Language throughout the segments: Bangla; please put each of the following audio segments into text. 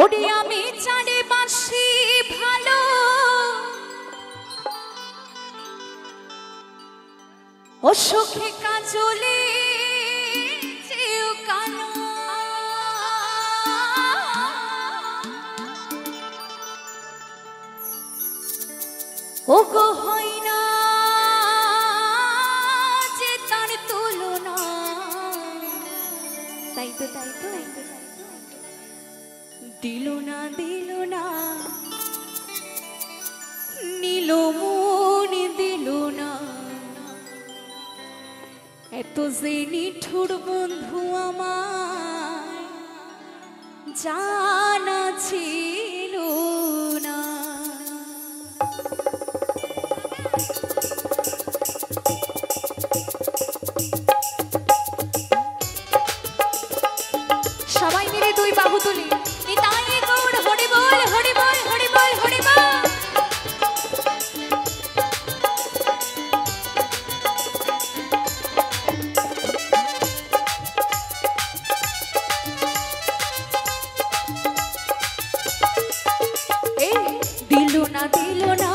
ওরে আমি জানি বাসি ভালো ও সুখে কাজলে যেও কানো ও গো হয় না যে তার তুলনা তাই তো দিল না নীল মন দিল না এত যে নিঠুর বন্ধু আমার জানা ছিল না। সবাই মিলে দুই বাহু তুলি নিতাই গৌর হরি বল হরি বল হরি বল হরি বল। দিল না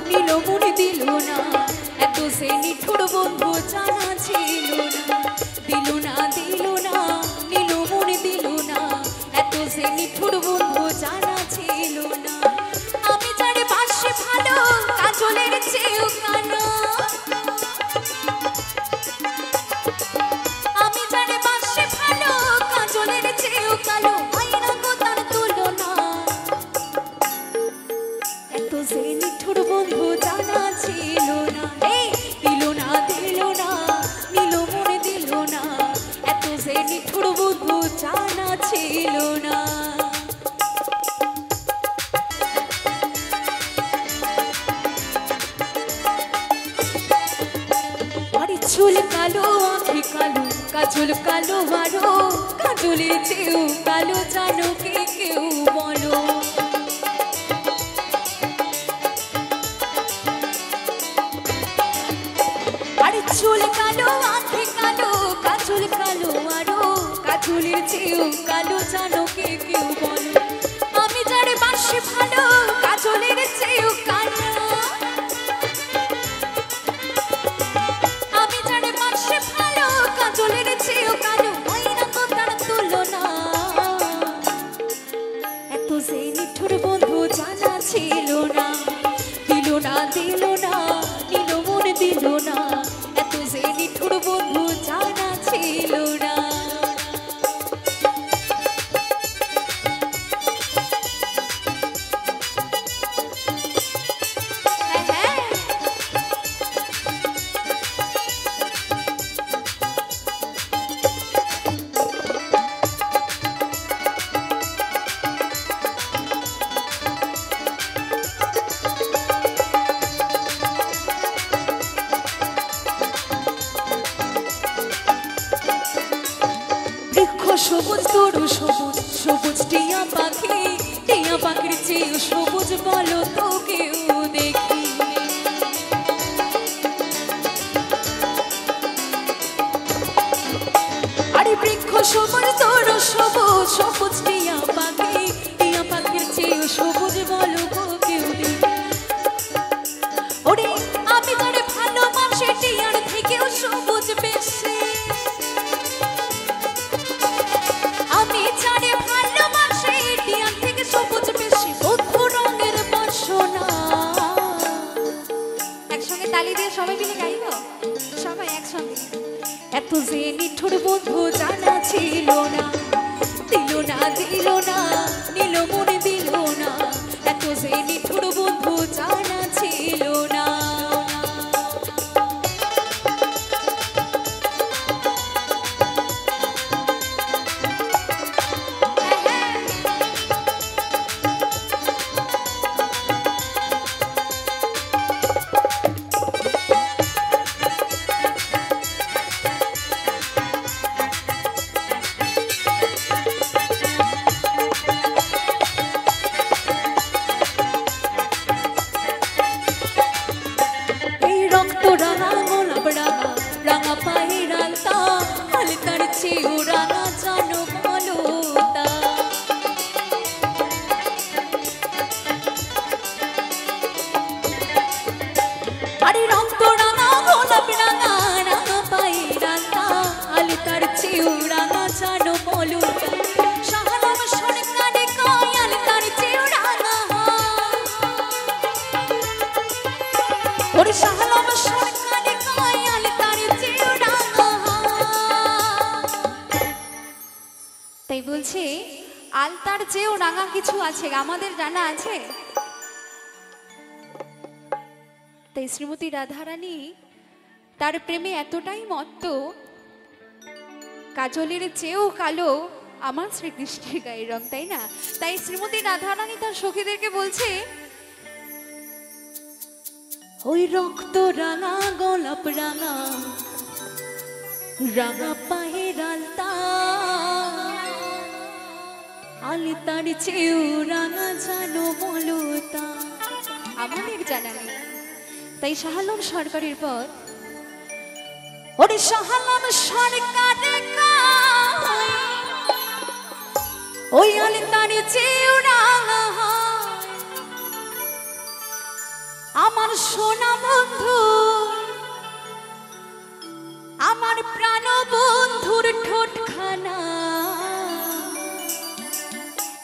নীল মন দিল না এত সে নিঠুর বন্ধু জানা ছিল না। দিল না নীল মন দিল না এত সে নিঠুর বন্ধু জানা ছিল না। আমি যারে বাসি ভালো কাজলের চেয়েও কালো আমি যারে বাসি ভালো কাজলের চেয়েও কালো আইনা গো তার তুলনা এত যে নিঠুর বন্ধু জানা ছিল না। দিল না নীল মন দিল না এত যে নিঠুর বন্ধু জানা ছিল না। আরে চুল কালো আঁখি কালো কাজল কালো আরো কাজলের চেয়েও কালো জানো কে কেউ বলো। আরে চুল কালো আঁখি কালো কাজল কালো আরো কাজলের চেয়েও কালো জানো কে কেউ বলো। আমি যারে বাসি ভালো কাজলের চেয়েও কালো আমি যারে বাসি ভালো কাজলের চেয়েও কালো আইনা গো তার তুলনা এত যে নিঠুর বন্ধু জানা ছিল না। দিল না নীল মন দিল না এত যে নিঠুর বন্ধু জানা ছিল না। সবুজ তরু সবুজ সবুজ টিয়া পাখির চেয়ে সবুজ বলো তো কেউ দেখি। আরে বৃক্ষ সবুজ তরু সবুজ সবুজ টিয়া পাখির চেয়ে সবুজ বলো তো কেউ দেখি। ওরে আমি তোরে ভালোবাসি টিয়ার থেকেও সবুজ বেশি আমি জানি ভালোবাসি টিয়ার থেকে সবুজ বেশি বন্ধু রঙের বাসনা। একসঙ্গে তালি দিয়ে সবাই মিলে গাইব সবাই একসঙ্গে। এত যে নিঠুর বন্ধু জানা ছিল না। দিল না নীল মন দিল না এত যে নিঠুর বন্ধু জানা ছিল না। আলতার চেয়েও রাঙা কিছু আছে, আমাদের জানা আছে? তাই শ্রীমতী রাধারানী তার প্রেমে এতটাই মত্ত, কাজলের চেয়েও কালো আমার শ্রীকৃষ্ণের গায়ের রং, তাই না? তাই শ্রীমতী রাধারানী তার সখীদেরকে বলছে, ওই রক্ত রাঙা গোলাপ রাঙা রাঙা পায়ের আলতা, আলতার চেয়েও রাঙা জানো বলতা। আমাদের জানা নেই। তাই শাহ আলম সরকারের পর ওরে শাহ আলম সরকারের ওই আলতার চেয়েও রাঙা আমার সোনা বন্ধু, আমার প্রাণ বন্ধুর ঠোঁটখানা।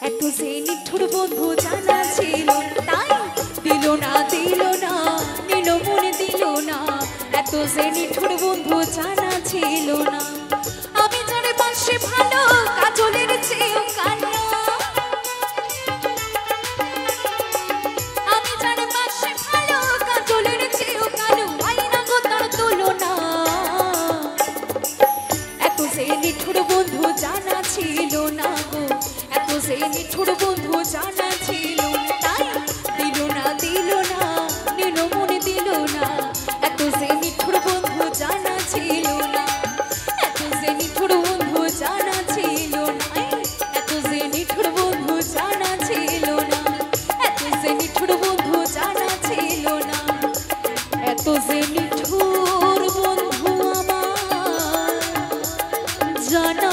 এত যে নিঠুর বন্ধু জানা ছিল, তাই দিল না নিল মনে দিল না। এত যে নিঠুর বন্ধু জানা ছিল না। আমি জানে বাসে ভালো কাজলের চেয়েও কালো, আমি জানে বাসে ভালো কাজলের চেয়েও কালো, আইনা গো তার তুলনা। এত যে নিঠুর বন্ধু জানা ছিল না গো, এত যে নিঠুর বন্ধু জানা ছিল না। তাই দিল না নিল মনে দিল না। এত যে নিঠুর বন্ধু জানা ছিল না, এত যে নিঠুর বন্ধু জানা ছিল না, এত যে নিঠুর বন্ধু জানা ছিল না, এত যে নিঠুর বন্ধু জানা ছিল না, এত যে নিঠুর বন্ধু আমার জানা